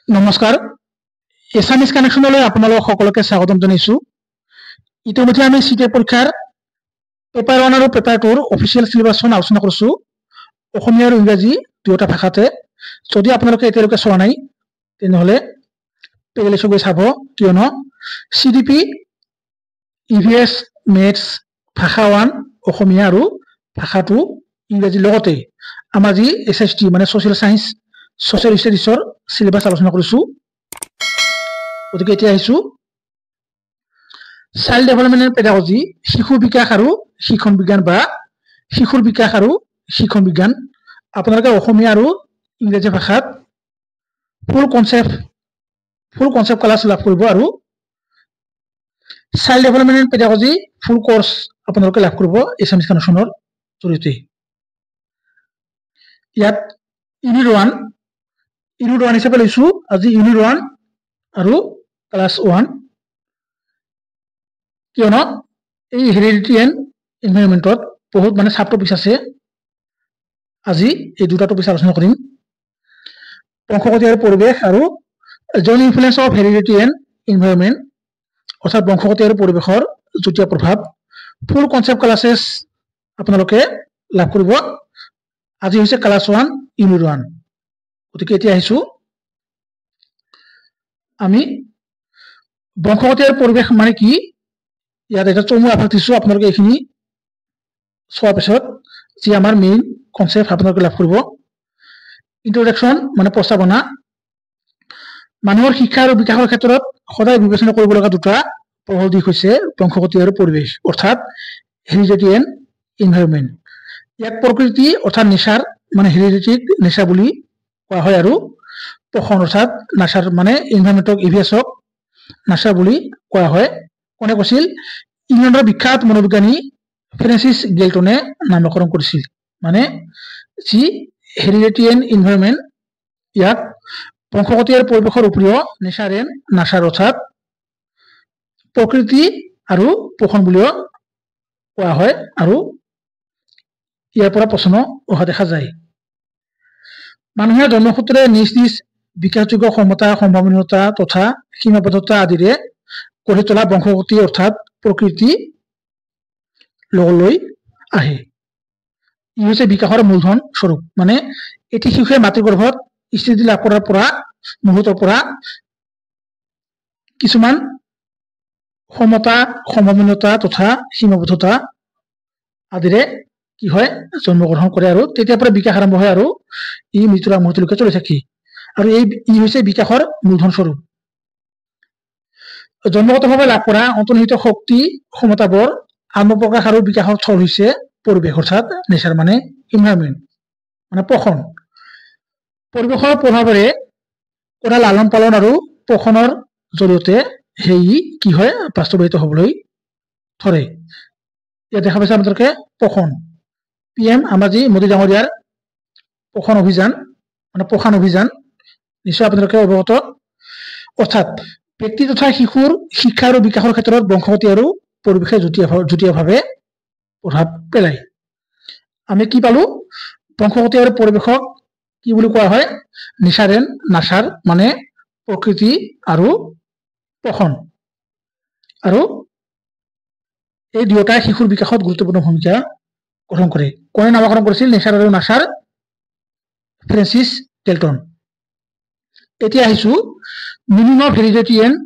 নমস্কাৰ এছামিজ কানেকশ্যনলৈ আপোনালোক সকলোকে স্বাগতম জনাইছো। ইতিমধ্যে আমি চিটে পৰীক্ষাৰ পেপাৰ 1 আৰু পেপাৰ 2 ৰ অফিচিয়েল সিলেবাছখন আলোচনা কৰিছো অসমীয়া আৰু ইংৰাজী দুয়োটা ভাষাতে। যদি আপোনালোকে এতিয়ালৈকে চোৱা নাই তেনেহলে প্লেলিষ্ট গৈ চাব, কিয়নো CDP EVS মেথছ ভাষা 1 অসমীয়া আৰু ভাষা 2 ইংৰাজী লগতে আমাৰ যি SST মানে সোশ্যাল সায়েন্স সোশ্যাল ষ্টাডিজৰ সিলেবাস আলোচনা কৰিছো। গতিকে এতিয়া আহিছো চাইল্ড ডেভেলপমেন্ট এণ্ড পেডাগজি, শিশু বিকাশ আৰু শিক্ষণ বিজ্ঞান বা শিশুৰ বিকাশ আৰু শিক্ষণ বিজ্ঞান। আপোনালোকে অসমীয়া আৰু ইংৰাজী ভাষাত ফুল কনসেপ্ট ক্লাস লাভ কৰিব আৰু child development and pedagogy full course আপোনালোকে লাভ কৰিব এছামিজ কানেকশ্যনৰ জৰিয়তে। ইয়াত ইউনিট 1 হিচাপে লৈছো আজি ইউনিট 1 আৰু ক্লাস 1, কিয়নো এই হেৰিডিটি এণ্ড এনভাইৰনমেন্টত বহুত মানে সাব টপিক আছে। আজি এই দুটা টপিক আলোচনা কৰিম, বংশগতি আৰু পৰিৱেশ আৰু joint influence of heredity and environment, অৰ্থাৎ বংশগতি আৰু পৰিৱেশৰ যুটীয়া প্ৰভাৱ। ফুল কনসেপ্ট ক্লাसेस আপোনালোকে লাভ কৰিব। আজি হৈছে ক্লাস 1 ইউনিট 1। গতিকে এতিয়া আহিছো আমি বংশগতি আৰু পৰিৱেশ মানে কি, ইয়াত এটা চমু আভাস দিছো। আপোনালোকে এইখিনি চোৱাৰ পিছত যি আমাৰ মেইন কনসেপ্ট আপোনালোকে লাভ কৰিব। ইন্ট্ৰডাকশন মানে প্ৰস্তাৱনা, মানুহৰ শিক্ষা আৰু বিকাশৰ ক্ষেত্ৰত সদায় বিবেচনা কৰিব লগা দুটা প্ৰবল দিশ হৈছে বংশগতি আৰু পৰিৱেশ, অৰ্থাৎ হেৰিডিটি এণ্ড এনভাইৰনমেন্ট। ইয়াক প্ৰকৃতি অৰ্থাৎ নেচাৰ মানে হেৰিডিটিক নেচাৰ বুলি কোৱা হয় আৰু পোষণ অৰ্থাৎ নাচাৰ মানে এনভাইৰনমেন্টক ইভিএছক নাচাৰ বুলি কোৱা হয়। কোনে কৈছিল? ইংলেণ্ডৰ বিখ্যাত মনোবিজ্ঞানী ফ্ৰেন্সিছ গেলটনে নামকৰণ কৰিছিল। মানে যি হেৰিডিটি এণ্ড এনভাইৰনমেন্ট ইয়াক বংশগতি আৰু পৰিৱেশৰ উপৰিও নেচাৰ এণ্ড নাচাৰ অৰ্থাৎ প্ৰকৃতি আৰু পোষণ বুলিও কোৱা হয় আৰু ইয়াৰ পৰা প্ৰশ্ন অহা দেখা যায়। মানুহে জন্মসূত্ৰে নিজ নিজ বিকাশযোগ্য ক্ষমতা, সম্ভাৱনীয়তা তথা সীমাবদ্ধতা আদিৰে গঢ়ি তোলা বংশগতি অৰ্থাৎ প্ৰকৃতি লগলৈ আহে। ই হৈছে বিকাশৰ মূলধন স্বৰূপ। মানে এটি শিশুৱে মাতৃ গৰ্ভত স্থিতি লাভ কৰাৰ পৰা মুহূৰ্তৰ পৰা কিছুমান ক্ষমতা, সম্ভাৱনীয়তা তথা সীমাবদ্ধতা আদিৰে কি হয় জন্মগ্ৰহণ কৰে আৰু তেতিয়াৰ পৰা বিকাশ আৰম্ভ হয় আৰু ই মৃত্যুৰ মুহূৰ্তলৈকে চলি থাকে। আৰু ই হৈছে বিকাশৰ মূলধন স্বৰূপ। জন্মগতভাৱে লাভ কৰা অন্তৰ্নিহিত শক্তি ক্ষমতাবোৰ আত্মপ্ৰকাশ আৰু বিকাশৰ থল হৈছে পৰিৱেশ অৰ্থাৎ নেচাৰ মানে এনভাইৰনমেন্ট মানে পোষণ। পৰিৱেশৰ প্ৰভাৱেৰে কৰা লালন পালন আৰু পোষণৰ জৰিয়তে সেই কি হয় বাস্তৱায়িত হবলৈ ধৰে। ইয়াত দেখা পাইছে আপোনালোকে পোষণ, PM আমাৰ যি মোদী ডাঙৰীয়াৰ পোষণ অভিযান মানে পোষণ অভিযান নিশ্চয় আপোনালোকে অৱগত। অৰ্থাৎ ব্যক্তি তথা শিশুৰ শিক্ষা আৰু বিকাশৰ ক্ষেত্ৰত বংশগতি আৰু পৰিৱেশে যুটীয়াভাৱে প্ৰভাৱ পেলায়। আমি কি পালো? বংশগতি আৰু পৰিৱেশক কি বুলি কোৱা হয়? নেচাৰ এণ্ড নাচাৰ মানে প্ৰকৃতি আৰু পোষণ। আৰু এই দুয়োটাই শিশুৰ বিকাশত গুৰুত্বপূৰ্ণ ভূমিকা গ্ৰহণ কৰে। কোনে নামকৰণ কৰিছিল নেচাৰ আৰু নাচাৰ? ফ্ৰেন্সিছ গেলটন। এতিয়া আহিছো মিনিং অফ হেৰিডিটি এণ্ড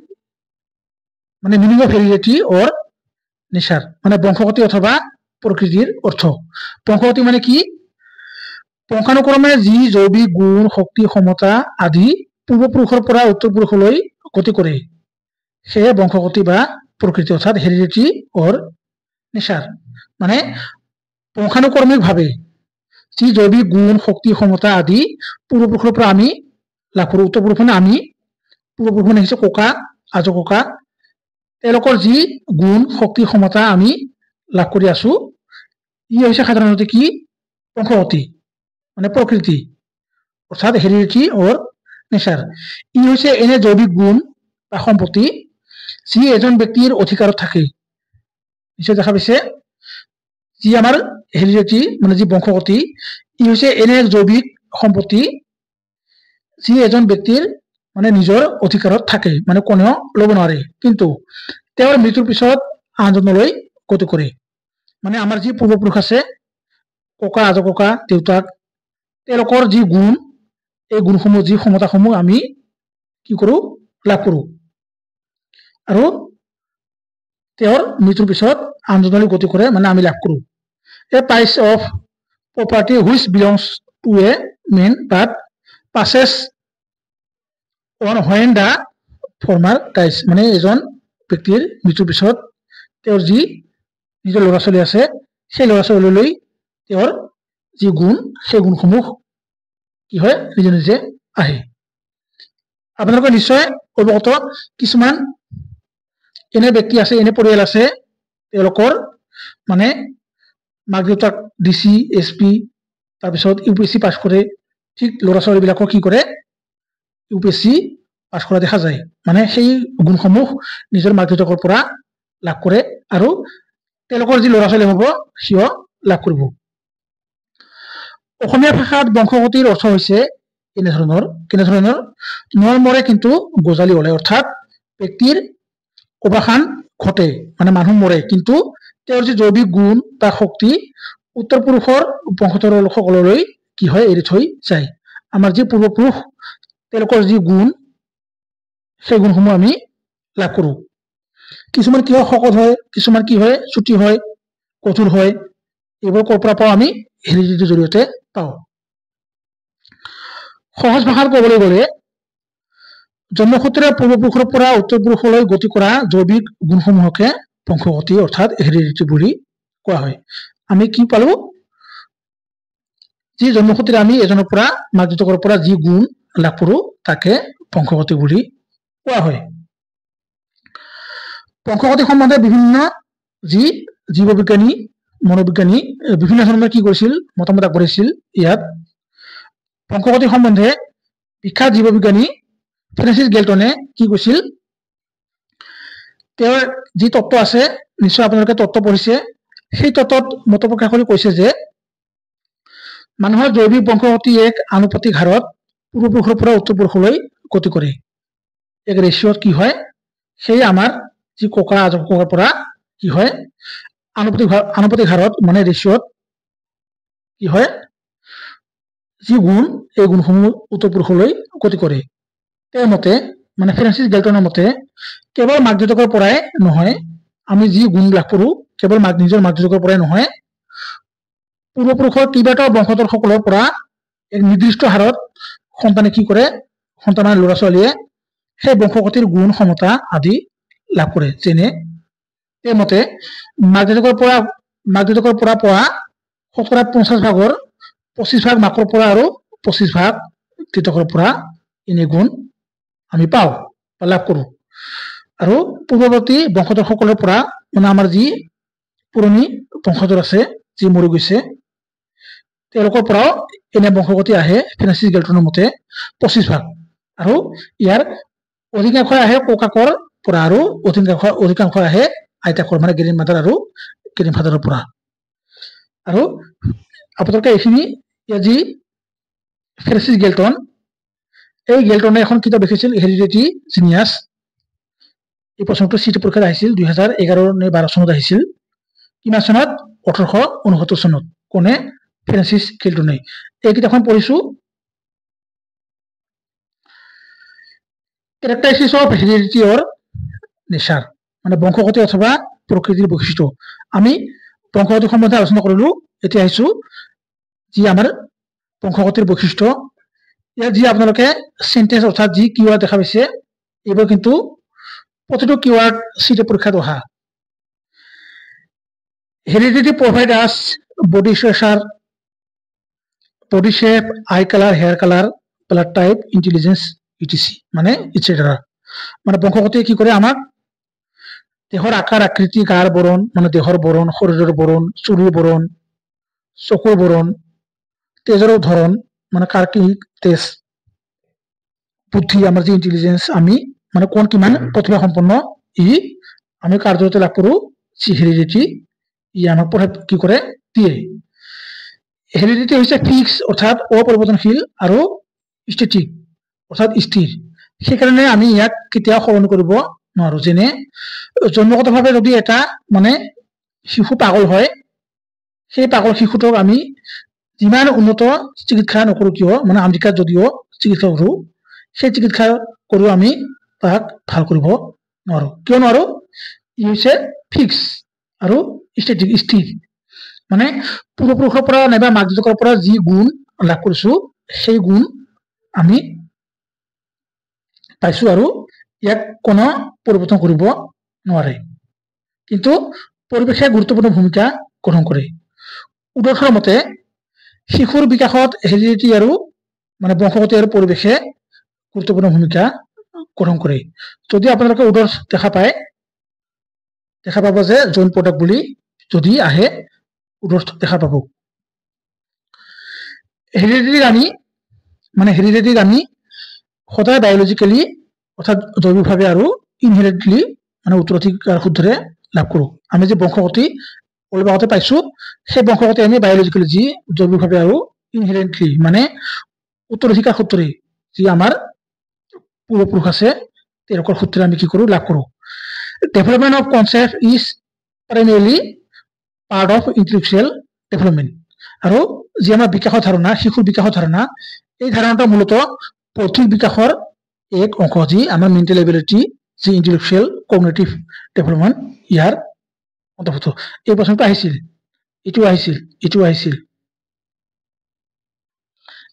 মানে meaning of heredity or nature মানে বংশগতি অথবা প্ৰকৃতিৰ অৰ্থ। বংশগতি মানে কি? বংশানুক্ৰমে যি জৈৱিক গুণ, শক্তি, ক্ষমতা আদি পূৰ্বপুৰুষৰ পৰা উত্তৰ পুৰুষলৈ গতি কৰে সেয়ে বংশগতি বা প্ৰকৃতি অৰ্থাৎ হেৰিডিটি অৰ নেচাৰ। মানে বংশানুক্ৰমিকভাৱে যি জৈৱিক গুণ, শক্তি, ক্ষমতা আদি পূৰ্বপুৰুষৰ পৰা আমি লাভ কৰোঁ। উত্তৰ পুৰুষ মানে আমি, পূৰ্বপুৰুষ মানে হৈছে ককা আজো ককা, তেওঁলোকৰ যি গুণ, শক্তি, ক্ষমতা আমি লাভ কৰি আছো ই হৈছে সাধাৰণতে কি? বংশগতি মানে প্ৰকৃতি অৰ্থাৎ হেৰিডিটি অৰ নেচাৰ। ই হৈছে এনে জৈৱিক গুণ বা সম্পত্তি যি এজন ব্যক্তিৰ অধিকাৰত থাকে। নিশ্চয় দেখা পাইছে যি আমাৰ হেৰিডিটি মানে যি বংশগতি ই হৈছে এনে জৈৱিক সম্পত্তি যি এজন ব্যক্তিৰ মানে নিজৰ অধিকাৰত থাকে, মানে কোনেও ল'ব নোৱাৰে। কিন্তু তেওঁৰ মৃত্যুৰ পিছত আনজনলৈ গতি কৰে। মানে আমাৰ যি পূৰ্বপুৰুষ আছে, ককা আজককা দেউতাক, তেওঁলোকৰ যি গুণ, এই গুণসমূহ যি ক্ষমতাসমূহ আমি কি কৰো, লাভ কৰো। আৰু তেওঁৰ মৃত্যুৰ পিছত আনজনলৈ গতি কৰে, মানে আমি লাভ কৰো। A types of property which belongs to a men but passes on when the former dies, মানে এজন ব্যক্তিৰ মৃত্যুৰ পিছত তেওঁৰ যি নিজৰ ল'ৰা ছোৱালী আছে, সেই ল'ৰা ছোৱালীলৈ তেওঁৰ যি গুণ, সেই গুণসমূহ কি হয়, নিজে নিজে আহে। আপোনালোকে নিশ্চয় অৱগত, কিছুমান এনে ব্যক্তি আছে, এনে পৰিয়াল আছে, তেওঁলোকৰ মানে মাক দেউতাক DC, SP, তাৰপিছত UPSC পাছ কৰে। ঠিক ল'ৰা ছোৱালীবিলাকক কি কৰে, UPSC পাছ কৰা দেখা যায়। মানে সেই গুণসমূহ নিজৰ মাক দেউতাকৰ পৰা লাভ কৰে, আৰু তেওঁলোকৰ যি ল'ৰা ছোৱালী হ'ব, সিও লাভ কৰিব। অসমীয়া ভাষাত বংশগতিৰ অৰ্থ হৈছে কেনেধৰণৰ নৰ মৰে কিন্তু গজালি ওলায়, অৰ্থাৎ ব্যক্তিৰ অৱসান ঘটে, মানে মানুহ মৰে, কিন্তু তেওঁৰ যি জৈৱিক গুণ বা শক্তি উত্তৰ পুৰুষৰ বংশধৰ লোকসকললৈ কি হয়, এৰি থৈ যায়। আমাৰ যি পূৰ্বপুৰুষ, তেওঁলোকৰ যি গুণ, সেই গুণসমূহ আমি লাভ কৰো। কিছুমান কি হয়, শকত হয়, কিছুমান কি হয়, চুটি হয়, কঠোৰ হয়। এইবোৰ ক'ৰ পৰা পাওঁ, আমি হেৰিডিটিৰ জৰিয়তে পাওঁ। সহজ ভাষাত ক'বলৈ গ'লে জন্মসূত্ৰে পূৰ্বপুৰুষৰ পৰা উত্তৰ পুৰুষলৈ গতি কৰা জৈৱিক গুণসমূহকে বংশগতি অৰ্থাৎ হেৰিডিটি বুলি কোৱা হয়। আমি কি পালো, যি জন্মসূত্ৰে আমি এজনৰ পৰা, মাক দেউতাকৰ পৰা যি গুণ লাভ কৰো, তাকে বংশগতি বুলি কোৱা হয়। বংশগতি সম্বন্ধে বিভিন্ন যি জীৱবিজ্ঞানী, মনোবিজ্ঞানী বিভিন্ন ধৰণৰ কি কৰিছিল, মতামত আগবঢ়াইছিল। ইয়াত বংশগতি সম্বন্ধে বিখ্যাত জীৱবিজ্ঞানী ফ্ৰেন্সিছ গেলটনে কি কৈছিল, তেওঁৰ যি তত্ত্ব আছে, নিশ্চয় আপোনালোকে তত্ত্ব পঢ়িছে, সেই তত্ত্বত মত প্ৰকাশ কৰি কৈছে যে মানুহৰ জৈৱিক বংশগতি এক আনুপাতিক হাৰত পূৰ্বপুৰুষৰ পৰা উত্তৰ পুৰুষলৈ গতি কৰে। এক ৰেচিঅ'ত কি হয়, সেই আমাৰ যি ককা আজককাৰ পৰা কি হয়, আনুপাতিক হাৰত, মানে ৰেচিঅ'ত কি হয়, যি গুণ, এই গুণসমূহ উত্তৰ পুৰুষলৈ গতি কৰে। তেওঁৰ মতে, মানে ফ্ৰেন্সিছ গেলটনৰ মতে, কেৱল মাক দেউতাকৰ পৰাই নহয়, আমি যি গুণ লাভ কৰো, কেৱল নিজৰ মাক দেউতাকৰ পৰাই নহয়, পূৰ্বপুৰুষৰ কেইবাটাও বংশধৰসকলৰ পৰা এক নিৰ্দিষ্ট হাৰত সন্তানে কি কৰে, সন্তানৰ ল'ৰা ছোৱালীয়ে সেই বংশগতিৰ গুণ, ক্ষমতা আদি লাভ কৰে। যেনে তেওঁৰ মতে মাক দেউতাকৰ পৰা পোৱা শতকৰা 50% 25% মাকৰ পৰা আৰু 25% দেউতাকৰ পৰা এনে গুণ আমি পাওঁ বা লাভ কৰো। আৰু পূৰ্বৱৰ্তী বংশধৰসকলৰ পৰা, মানে আমাৰ যি পুৰণি বংশধৰ আছে, যি মৰি গৈছে, তেওঁলোকৰ পৰাও এনে বংশগতি আহে। ফ্ৰেন্সিছ গেলটনৰ মতে 25%, আৰু ইয়াৰ অধিকাংশ আহে ককাকৰ পৰা, আৰু অধিকাংশ আহে আইতাকৰ, মানে গ্ৰেণ্ড মাদাৰ আৰু গ্ৰেণ্ড ফাদাৰৰ পৰা। আৰু আপোনালোকে এইখিনি, যি ফ্ৰেন্সিছ গেলটন, এই গেলটনে এখন কিতাপ লিখিছিল, হেৰিডিটি জিনিয়াছ। এই প্ৰশ্নটো চিটি পৰীক্ষাত আহিছিল, 2011 নে 12 চনত আহিছিল। কিমান চনত? 1869 চনত। কোনে? ফ্ৰেন্সিছ গেলটনে। এই কিতাপখন পঢ়িছো। Characteristics of heredity or nature, মানে বংশগতি অথবা প্ৰকৃতিৰ বৈশিষ্ট্য। আমি বংশগতি সম্বন্ধে আলোচনা কৰিলো। এতিয়া আহিছো যি আমাৰ বংশগতিৰ বৈশিষ্ট্য। ইয়াত যি আপোনালোকে চেণ্টেন্স অৰ্থাৎ যি কিৱাৰ্ড দেখা পাইছে, এইবোৰ কিন্তু প্ৰতিটো কিৱাৰ্ড চিটি পৰীক্ষাত অহা। Heredity provide us body structure, body shape, eye colour, hair colour, blood type, intelligence, ETC, মানে ইটসেট্ৰা। মানে বংশগতিয়ে কি কৰে, আমাক দেহৰ আকাৰ আকৃতি, গাৰ বৰণ, মানে দেহৰ বৰণ, শৰীৰৰ বৰণ, চুলিৰ বৰণ, চকুৰ বৰণ, তেজৰ ধৰণ, মানে কাৰ কি তেজ, বুদ্ধি, আমাৰ যি ইণ্টেলিজেন্স, আমি মানে কোন কিমান প্ৰতিভা সম্পন্ন, আমি কাৰ জৰিয়তে লাভ কৰো, হেৰিডিটি, আমাক কি কৰে, দিয়ে। হেৰিডিটি হৈছে ফিক্স অৰ্থাৎ অপৰিৱৰ্তনশীল, আৰু ষ্টেটিক অৰ্থাৎ স্থিৰ। সেইকাৰণে আমি ইয়াক কেতিয়াও সলনি কৰিব নোৱাৰো। যেনে জন্মগতভাৱে যদি এটা মানে শিশু পাগল হয়, সেই পাগল শিশুটোক আমি যিমান উন্নত চিকিৎসা নকৰো কিয়, মানে আমেৰিকাত যদিও চিকিৎসা কৰো, সেই চিকিৎসা কৰিও আমি তাক ভাল কৰিব নোৱাৰো। কিয় নোৱাৰো? ই হৈছে ফিক্স আৰু ষ্টেটিক, স্থিৰ। মানে পূৰ্বপুৰুষৰ পৰা নাইবা মাক দেউতাকৰ পৰা যি গুণ লাভ কৰিছো, সেই গুণ আমি পাইছো আৰু ইয়াক কোনো পৰিৱৰ্তন কৰিব নোৱাৰে। কিন্তু পৰিৱেশে গুৰুত্বপূৰ্ণ ভূমিকা গ্ৰহণ কৰে। উদাহৰণ মতে শিশুৰ বিকাশত হেৰিডিটি আৰু মানে বংশগতি আৰু পৰিৱেশে গুৰুত্বপূৰ্ণ ভূমিকা গ্ৰহণ কৰে। যদি আপোনালোকে উদৰ দেখা পাব যে জইন প্ৰডাক্ট বুলি যদি আহে, উদৰ দেখা পাব। হেৰিডিটিক আমি সদায় বায়লজিকেলি অৰ্থাৎ জৈৱিকভাৱে আৰু ইনহেৰিটলি মানে উত্তৰাধিকাৰ সূত্ৰে লাভ কৰো। আমি যে বংশগতি অলপ আগতে পাইছো, সেই বংশগতি আমি বায়লজিকেলি যি জৈৱিকভাৱে আৰু ইনহেৰিটলি মানে উত্তৰাধিকাৰ সূত্ৰে যি আমাৰ পূৰ্বপুৰুষ আছে, তেওঁলোকৰ সূত্ৰে আমি কি কৰো? লাভ কৰো। Development of concept is primarily part of intellectual development. আৰু যি আমাৰ বিকাশৰ ধাৰণা, শিশুৰ বিকাশৰ ধাৰণা, এই ধাৰণাটা মূলতঃ বৌদ্ধিক বিকাশৰ এক অংশ, যি আমাৰ মেণ্টেল এবিলিটি, যি ইন্টেলেকচুৱেল কগনিটিভ ডেভেলপমেন্ট ইয়াৰ অন্তৰ্ভুক্ত। এই প্ৰশ্নটো আহিছিল, এইটো আহিছিল।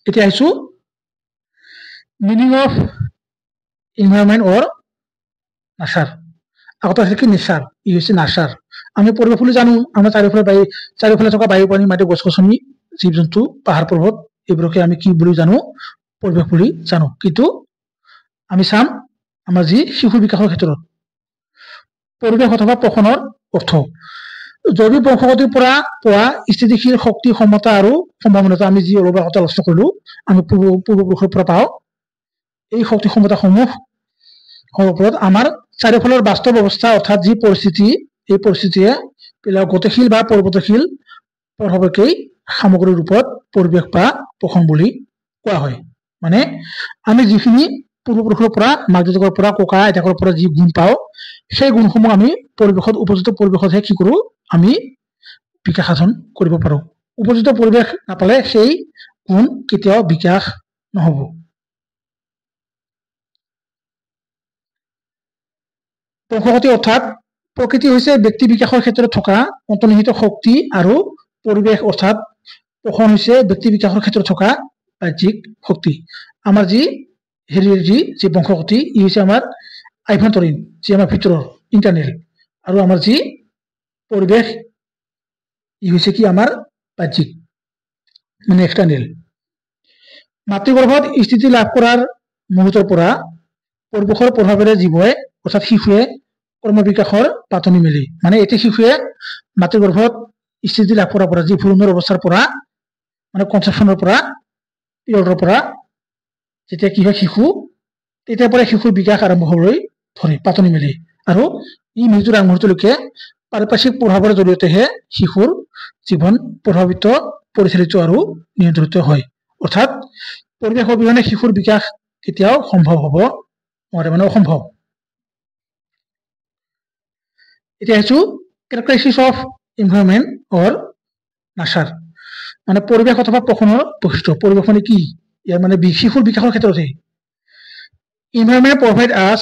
এতিয়া আহিছো মিনিং অফ ইনভাইৰনমেন্ট অৰ নাচাৰ। আগতে আছিল কি? নেচাৰ। ই হৈছে নাচাৰ। আমি পৰিৱেশ বুলি জানো, আমাৰ চাৰিওফালে থকা বায়ু, পানী, মাটি, গছ গছনি, জীৱ জন্তু, পাহাৰ পৰ্বত, এইবোৰকে আমি কি বুলি জানো? পৰিৱেশ বুলি জানো। কিন্তু আমি চাম আমাৰ যি শিশু বিকাশৰ ক্ষেত্ৰত পৰিৱেশ অথবা পোষণৰ অৰ্থ। জৈৱিক বংশগতিৰ পৰা পোৱা স্থিতিশীল শক্তি, ক্ষমতা আৰু সম্ভাৱনাটো আমি যি অলপ আগতে আলোচনা কৰিলো, আমি পূৰ্বপুৰুষৰ পৰা পাওঁ। এই শক্তি ক্ষমতাসমূহ ওপৰত আমাৰ চাৰিওফালৰ বাস্তৱ অৱস্থা অৰ্থাৎ যি পৰিস্থিতি, এই পৰিস্থিতিয়ে গতিশীল বা পৰিৱৰ্তনশীল প্ৰভাৱকেই সামগ্ৰিক ৰূপত পৰিৱেশ বা পোষণ বুলি কোৱা হয়। মানে আমি যিখিনি পূৰ্বপুৰুষৰ পৰা, মাক দেউতাকৰ পৰা, ককা আইতাকৰ পৰা যি গুণ পাওঁ, সেই গুণসমূহ আমি পৰিৱেশত, উপযুক্ত পৰিৱেশতহে কি কৰো? আমি বিকাশ সাধন কৰিব পাৰো। উপযুক্ত পৰিৱেশ নাপালে সেই গুণ কেতিয়াও বিকাশ নহব। বংশগতি অৰ্থাৎ প্ৰকৃতি হৈছে ব্যক্তি বিকাশৰ ক্ষেত্ৰত থকা অন্তৰ্নিহিত শক্তি, আৰু পৰিৱেশ অৰ্থাৎ পোষণ হৈছে ব্যক্তি বিকাশৰ ক্ষেত্ৰত থকা বাহ্যিক শক্তি। আমাৰ যি হেৰিডিটি, যি বংশগতি, ই হৈছে আমাৰ আভ্যন্তৰীণ, যি আমাৰ ভিতৰৰ ইণ্টাৰনেল, আৰু আমাৰ যি পৰিৱেশ, ই হৈছে কি? আমাৰ বাহ্যিক মানে এক্সটাৰ্নেল। মাতৃগৰ্ভত স্থিতি লাভ কৰাৰ মুহূৰ্তৰ পৰা পৰিৱেশৰ প্ৰভাৱেৰে জীৱই অৰ্থাৎ শিশুৱে কৰ্ম বিকাশৰ পাতনি মেলি, মানে এটি শিশুৱে মাতৃগৰ্ভত স্থিতি লাভ কৰাৰ পৰা, যি ভ্ৰূণৰ অৱস্থাৰ পৰা, মানে কনচেপশ্যনৰ পৰা, পিৰিয়ডৰ পৰা যেতিয়া কি হয় শিশু, তেতিয়াৰ পৰা শিশুৰ বিকাশ আৰম্ভ হবলৈ ধৰে, পাতনি মেলি। আৰু ই মৃত্যুৰ আগমুহূৰ্তলৈকে পাৰিপাৰ্শ্বিক প্ৰভাৱৰ জৰিয়তেহে শিশুৰ জীৱন প্ৰভাৱিত, পৰিচালিত আৰু নিয়ন্ত্ৰিত হয়। অৰ্থাৎ পৰিৱেশ অবিহনে শিশুৰ বিকাশ কেতিয়াও সম্ভৱ হব নোৱাৰে, মানে অসম্ভৱ। এতিয়া আহিছো কেৰেক্টাৰিষ্টিক্স অফ এনভাইৰনমেন্ট অৰ নাচাৰ। মানে পৰিৱেশ অথবা পোষণৰ বৈশিষ্ট্য। পৰিৱেশ মানে কি? ইয়াৰ মানে শিশুৰ বিকাশৰ ক্ষেত্ৰতে এনভাইৰনমেন্ট প্ৰভাইড আছ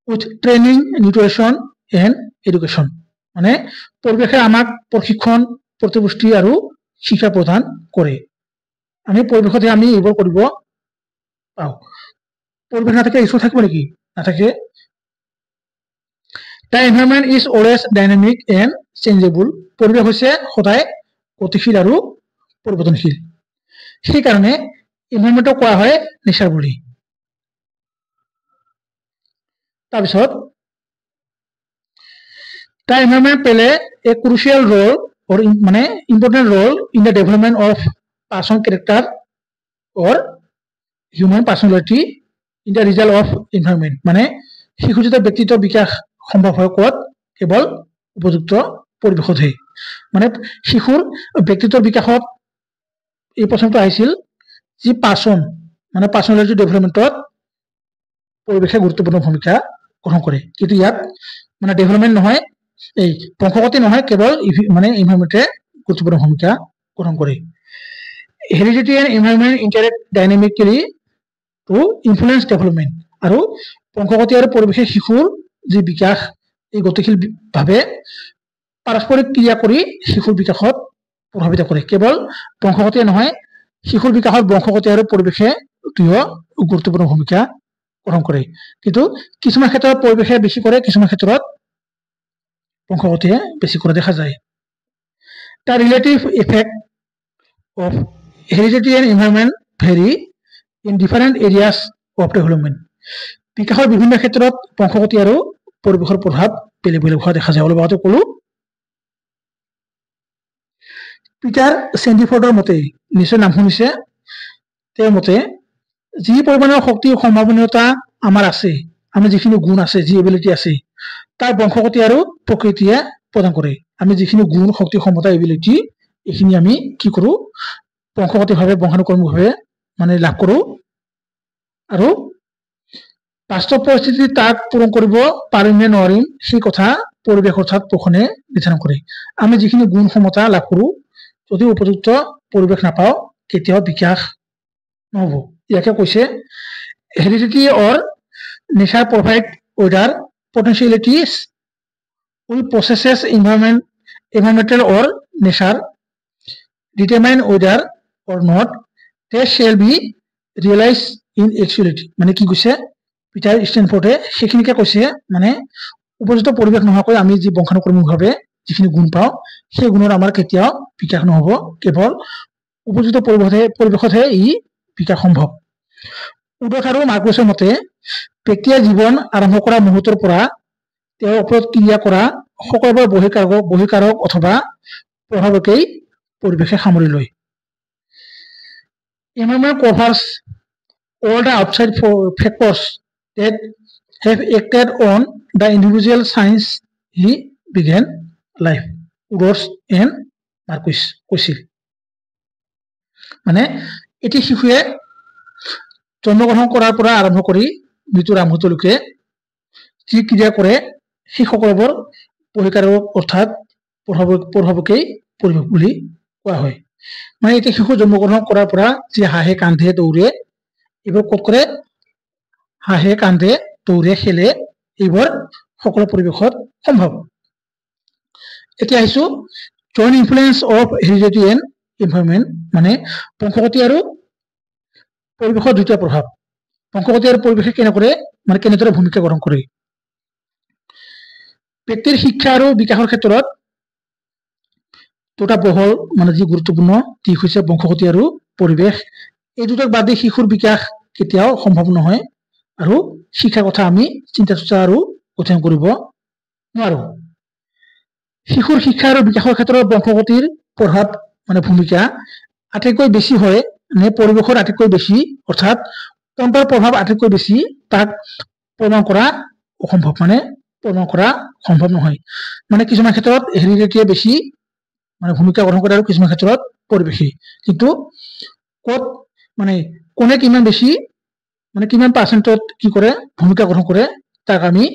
with training, nutrition and education. মানে পৰিৱেশে আমাক প্ৰশিক্ষণ, প্ৰতিপুষ্টি আৰু শিক্ষা প্ৰদান কৰে। আমি পৰিৱেশতে আমি এইবোৰ কৰিব পাওঁ। পৰিৱেশ নাথাকে ঈশ্বৰ থাকিব নেকি? নাথাকে। The environment is always dynamic and changeable. পৰিৱেশ হৈছে সদায় গতিশীল আৰু পৰিৱৰ্তনশীল। সেইকাৰণে এনভাইৰনমেন্টক কোৱা হয় নেচাৰ বুলি। তাৰপিছত the environment play a crucial role or মানে important role in the development of person character or human personality in the result of environment. মানে শিশু যেতিয়া ব্যক্তিত্ব বিকাশ সম্ভৱ হয় ক'ত? কেৱল উপযুক্ত পৰিৱেশতহে। মানে শিশুৰ ব্যক্তিত্বৰ বিকাশত এই প্ৰশ্নটো আহিছিল যি পাৰ্চন, মানে পাৰ্চনেলিটি ডেভেলপমেন্টত পৰিৱেশে গুৰুত্বপূৰ্ণ ভূমিকা গ্ৰহণ কৰে কিন্তু ইয়াত মানে ডেভেলপমেন্ট নহয় এই বংশগতি নহয় কেৱল মানে এনভাইৰনমেন্টে গুৰুত্বপূৰ্ণ ভূমিকা গ্ৰহণ কৰে heredity and environment interact dynamically to influence development আৰু বংশগতি আৰু পৰিৱেশে শিশুৰ যি বিকাশ এই গতিশীলভাৱে পাৰস্পৰিক ক্ৰিয়া কৰি শিশুৰ বিকাশত প্ৰভাৱিত কৰে কেৱল বংশগতিয়ে নহয় শিশুৰ বিকাশত বংশগতি আৰু পৰিৱেশে দুয়ো গুৰুত্বপূৰ্ণ ভূমিকা গ্ৰহণ কৰে কিন্তু কিছুমান ক্ষেত্ৰত পৰিৱেশে বেছি কৰে কিছুমান ক্ষেত্ৰত বংশগতিয়ে বেছি কৰা দেখা যায় The relative effect of heredity and environment vary in different areas of development. বিকাশৰ বিভিন্ন ক্ষেত্ৰত বংশগতি আৰু পৰিৱেশৰ প্ৰভাৱ বেলেগ বেলেগ হোৱা দেখা যায় অলপ আগতে ক'লো পিটাৰ চেণ্ডিফৰ্ডৰ মতে নিশ্চয় নাম শুনিছে তেওঁৰ মতে যি পৰিমাণৰ শক্তি সম্ভাৱনীয়তা আমাৰ আছে আমি যিখিনি গুণ আছে যি এবিলিটি আছে তাৰ বংশগতি আৰু প্ৰকৃতিয়ে প্ৰদান কৰে আমি যিখিনি গুণ শক্তি ক্ষমতা এবিলিটি এইখিনি আমি কি কৰো বংশগতিভাৱে বংশানুক্ৰমিকভাৱে মানে লাভ কৰো আৰু বাস্তৱ পৰিস্থিতি তাক পূৰণ কৰিব পাৰিম নে নোৱাৰিম সেই কথা পৰিৱেশ অৰ্থাৎ পোষণে নিৰ্ধাৰণ কৰে আমি যিখিনি গুণ ক্ষমতা লাভ কৰো যদি উপযুক্ত পৰিৱেশ নাপাওঁ কেতিয়াও বিকাশ নহব ইয়াকে কৈছে heredity or nature provide whether potentialities will processes environmental or nature determine whether or not they shall be realized in actuality মানে কি কৈছে পিটাৰ ষ্টেনফৰ্ডে সেইখিনিকে কৈছে মানে উপযুক্ত পৰিৱেশ নোহোৱাকৈ আমি যি বংশানুক্ৰমিকভাৱে যিখিনি গুণ পাওঁ সেই গুণৰ আমাৰ কেতিয়াও বিকাশ নহব কেৱল উপযুক্ত পৰিৱেশতহে ই বিকাশ সম্ভৱ উডথ আৰু মাৰ্কুছৰ মতে ব্যক্তিয়ে জীৱন আৰম্ভ কৰা মুহূৰ্তৰ পৰা তেওঁৰ ওপৰত ক্ৰিয়া কৰা সকলোবোৰ বহিকাৰক অথবা প্ৰভাৱকেই পৰিৱেশে সামৰি লয় environment covers all the outside factors that have acted on the individual since he began life উডথ এণ্ড মাৰ্কুছ কৈছিল মানে এটি শিশুৱে জন্মগ্ৰহণ কৰাৰ পৰা আৰম্ভ কৰি মৃত্যুৰ মুহূৰ্তলৈকে যি ক্ৰিয়া কৰে সেই সকলোবোৰ বহিকাৰক অৰ্থাৎ প্ৰভাৱকেই পৰিৱেশ বুলি কোৱা হয় মানে এতিয়া শিশু জন্মগ্ৰহণ কৰাৰ পৰা যি হাঁহে কান্ধে দৌৰে এইবোৰ ক'ত কৰে হাঁহে কান্ধে দৌৰে খেলে এইবোৰ সকলো পৰিৱেশত সম্ভৱ এতিয়া আহিছো joint influence of heredity and environment মানে বংশগতি আৰু পৰিৱেশৰ দুটা প্ৰভাৱ বংশগতি আৰু পৰিৱেশে কেনেদৰে ভূমিকা গ্ৰহণ কৰে ব্যক্তিৰ শিক্ষা আৰু বিকাশৰ ক্ষেত্ৰত দুটা বহল মানে যি গুৰুত্বপূৰ্ণ দিশ হৈছে বংশগতি আৰু পৰিৱেশ এই দুটাক বাদ দি শিশুৰ বিকাশ কেতিয়াও সম্ভৱ নহয় আৰু শিক্ষাৰ কথা আমি চিন্তা চৰ্চা আৰু অধ্যয়ন কৰিব নোৱাৰো শিশুৰ শিক্ষা আৰু বিকাশৰ ক্ষেত্ৰত বংশগতিৰ প্ৰভাৱ মানে ভূমিকা আটাইতকৈ বেছি হয় নে পৰিৱেশৰ আটাইতকৈ বেছি অৰ্থাৎ কোনটাৰ প্ৰভাৱ আটাইতকৈ বেছি তাক প্ৰমাণ কৰা অসম্ভৱ মানে প্ৰমাণ কৰা সম্ভৱ নহয় মানে কিছুমান ক্ষেত্ৰত হেৰিডিটিয়ে বেছি মানে ভূমিকা গ্ৰহণ কৰে আৰু কিছুমান ক্ষেত্ৰত পৰিৱেশে কিন্তু ক'ত মানে কোনে কিমান বেছি মানে কিমান পাৰ্চেণ্টত কি কৰে ভূমিকা গ্ৰহণ কৰে তাক আমি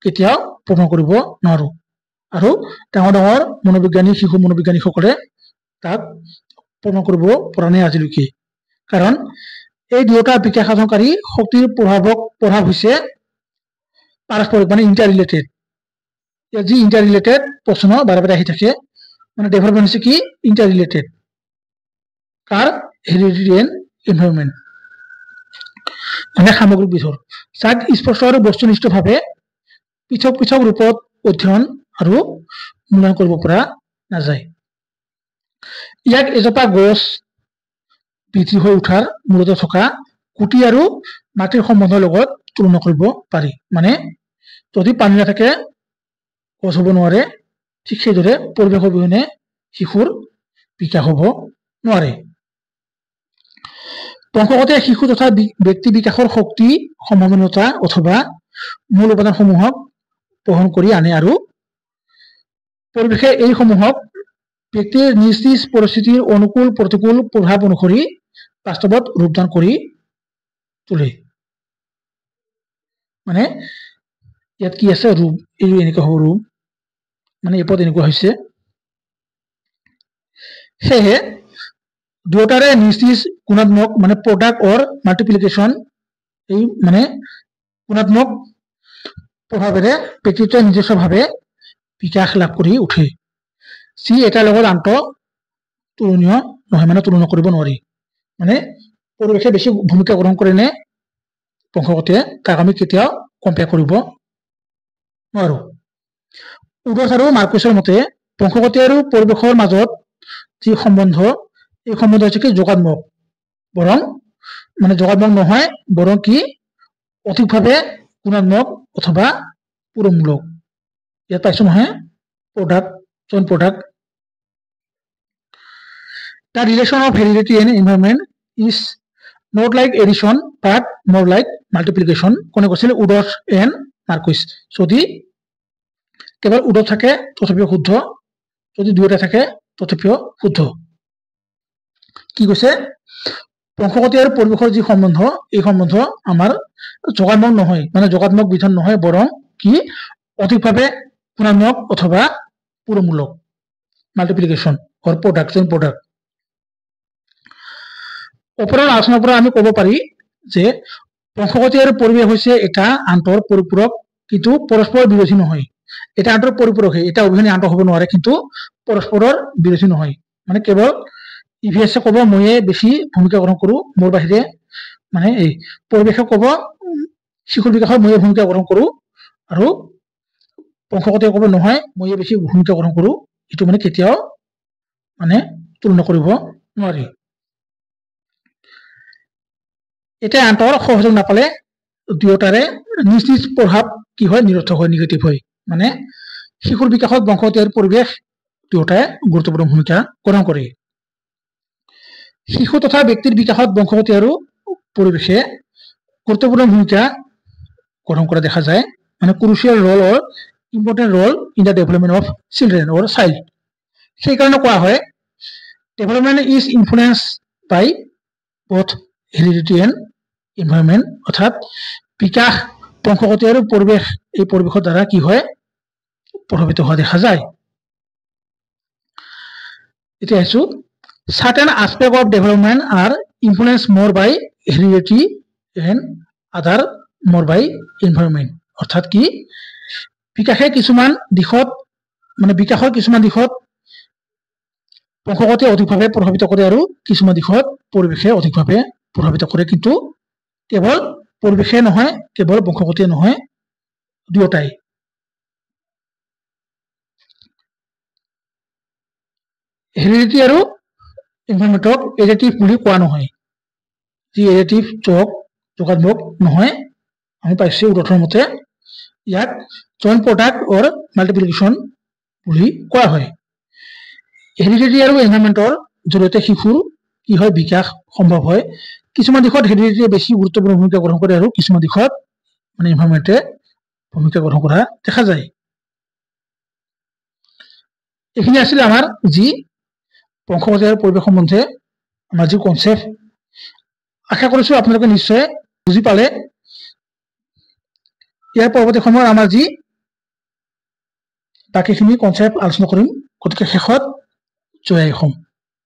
কেতিয়াও প্ৰমাণ কৰিব নোৱাৰো আৰু ডাঙৰ ডাঙৰ মনোবিজ্ঞানী শিশু মনোবিজ্ঞানীসকলে তাক প্ৰমাণ কৰিব পৰা নাই আজিলৈকে কাৰণ এই দুয়োটা বিকাশ সাধনকাৰী শক্তিৰ প্ৰভাৱ হৈছে পাৰস্পৰিক মানে ইণ্টাৰ ৰিলেটেড যি ইণ্টাৰ ৰিলেটেড প্ৰশ্ন বাৰে বাৰে আহি থাকে মানে ডেভেলপমেন্ট হৈছে কি ইণ্টাৰ ৰিলেটেড কাৰ হেৰিডিটি এণ্ড এনভাইৰনমেন্ট মানে সামগ্ৰিক বিধৰ যাক স্পষ্ট আৰু বস্তুনিষ্ঠভাৱে পৃথক পৃথক ৰূপত অধ্যয়ন আৰু মূল্যায়ন কৰিব পৰা নাযায় ইয়াক এজোপা গছ বৃদ্ধি হৈ উঠাৰ মূলতে থকা গুটি আৰু মাটিৰ সম্বন্ধৰ লগত তুলনা কৰিব পাৰি মানে যদি পানী নাথাকে গছ হ'ব নোৱাৰে ঠিক সেইদৰে পৰিৱেশ অবিহনে শিশুৰ বিকাশ হ'ব নোৱাৰে বংশগতিয়ে শিশু তথা ব্যক্তি বিকাশৰ শক্তি সম্ভাৱনীয়তা অথবা মূল উপাদানসমূহক বহন কৰি আনে আৰু পৰিৱেশে এইসমূহক ব্যক্তিৰ নিজ নিজ পৰিস্থিতিৰ অনুকূল প্ৰতিকূল প্ৰভাৱ অনুসৰি বাস্তৱত ৰূপদান কৰি তোলে মানে ইয়াত কি আছে ৰুম, এই এনেকুৱা হ'ব ৰুম, মানে এই পদ এনেকুৱা হৈছে। সেয়ে দুয়োটাৰে নিজ নিজ গুণাত্মক মানে প্ৰডাক্ট অৰ মাল্টিপ্লিকেশ্যন, এই মানে গুণাত্মক প্ৰভাৱেৰে ব্যক্তিত্বই নিজস্বভাৱে বিকাশ লাভ কৰি উঠে। যি এটাৰ লগত আনটো তুলনীয় নহয়, মানে তুলনা কৰিব নোৱাৰি। মানে পৰিৱেশে বেছি ভূমিকা গ্ৰহণ কৰে নে বংশগতিয়ে, তাক আমি কেতিয়াও কম্পেয়াৰ কৰিব নোৱাৰো। উডছ আৰু মাৰ্কুছৰ মতে বংশগতি আৰু পৰিৱেশৰ মাজত যি সম্বন্ধ, এই সম্বন্ধ হৈছে কি যোগাত্মক, বৰং মানে যোগাত্মক নহয়, বৰং কি অধিকভাৱে গুণাত্মক অথবা পুৰমূলক। ইয়াত পাইছো নহয় product, join product. The relation of heredity and environment is not like addition but more like multiplication. কোনে কৈছিল? Woods and Marcus. যদি কেৱল উডছ থাকে তথাপিও শুদ্ধ, যদি দুয়োটা থাকে তথাপিও শুদ্ধ। কি কৈছে? বংশগতি আৰু পৰিৱেশৰ যি সম্বন্ধ, এই সম্বন্ধ আমাৰ যোগাত্মক নহয়, মানে যোগাত্মক বিধান নহয়, বৰং কি অধিকভাৱে গুণাত্মক অথবা পুৰমূলক, মাল্টিপ্লিকেশ্যন অৰ প্ৰডাকশ্যন প্ৰডাক্ট। ওপৰৰ আলোচনাৰ পৰা আমি ক'ব পাৰি যে বংশগতি আৰু পৰিৱেশ হৈছে এটা আনটোৰ পৰিপূৰক, কিন্তু পৰস্পৰ বিৰোধী নহয়। এটা আনটোৰ পৰিপূৰকহে, এটা অবিহনে আনটো হ'ব নোৱাৰে, কিন্তু পৰস্পৰৰ বিৰোধী নহয়। মানে কেৱল ইভিএছে ক'ব ময়ে বেছি ভূমিকা গ্ৰহণ কৰোঁ, মোৰ বাহিৰে মানে এই পৰিৱেশে ক'ব শিশুৰ বিকাশত ময়ে ভূমিকা গ্ৰহণ কৰোঁ, আৰু বংশগতিয়ে ক'ব নহয় ময়ে বেছি ভূমিকা গ্ৰহণ কৰোঁ। এইটো মানে কেতিয়াও মানে তুলনা কৰিব নোৱাৰি। এটা আনটোৰ সহযোগ নাপালে দুয়োটাৰে নিজ নিজ প্ৰভাৱ কি হয়? নিৰৰ্থক হয়, নিগেটিভ হয়। মানে শিশুৰ বিকাশত বংশগতি আৰু পৰিৱেশ দুয়োটাই গুৰুত্বপূৰ্ণ ভূমিকা গ্ৰহণ কৰে। শিশু তথা ব্যক্তিৰ বিকাশত বংশগতি আৰু পৰিৱেশে গুৰুত্বপূৰ্ণ ভূমিকা গ্ৰহণ কৰা দেখা যায়। মানে crucial role or important role in the development of children or child. সেইকাৰণে কোৱা হয় development is influence by both heredity and environment, অৰ্থাৎ বিকাশ বংশগতি আৰু পৰিৱেশ, এই পৰিৱেশৰ দ্বাৰা কি হয়? প্ৰভাৱিত হোৱা দেখা যায়। এতিয়া আহিছো certain aspect of development are influenced more by heredity and other more by environment, অৰ্থাৎ কি বিকাশে কিছুমান দিশত মানে বিকাশৰ কিছুমান দিশত বংশগতিয়ে অধিকভাৱে প্ৰভাৱিত কৰে আৰু কিছুমান দিশত পৰিৱেশে অধিকভাৱে প্ৰভাৱিত কৰে, কিন্তু কেৱল পৰিৱেশে নহয়, কেৱল বংশগতিয়ে নহয়, দুয়োটাই। হেৰিডিটি আৰু এনভাইৰনমেণ্টক এডেটিভ বুলি কোৱা নহয়। যি এডেটিভ যোগাত্মক নহয়, আমি পাইছো উদাহৰণৰ মতে ইয়াক জইণ্ট প্ৰডাক্ট অৰ মাল্টিপ্লিকেশ্যন বুলি কোৱা হয়। হেৰিডিটি আৰু এনভাইৰনমেণ্টৰ জৰিয়তে শিশুৰ কি হয়? বিকাশ সম্ভৱ হয়। কিছুমান দিশত হেৰিডিটিয়ে বেছি গুৰুত্বপূৰ্ণ ভূমিকা গ্ৰহণ কৰে আৰু কিছুমান দিশত মানে এনভাইৰনমেণ্টে ভূমিকা গ্ৰহণ কৰা দেখা যায়। এইখিনি আছিলে আমাৰ যি বংশগতি আৰু পৰিৱেশ সম্বন্ধে আমাৰ যি কনচেপ্ট। আশা কৰিছো আপোনালোকে নিশ্চয় বুজি পালে। ইয়াৰ পৰৱৰ্তী সময়ত আমাৰ যি বাকীখিনি কনচেপ্ট আলোচনা কৰিম, গতিকে শেষত জয় আই অসম।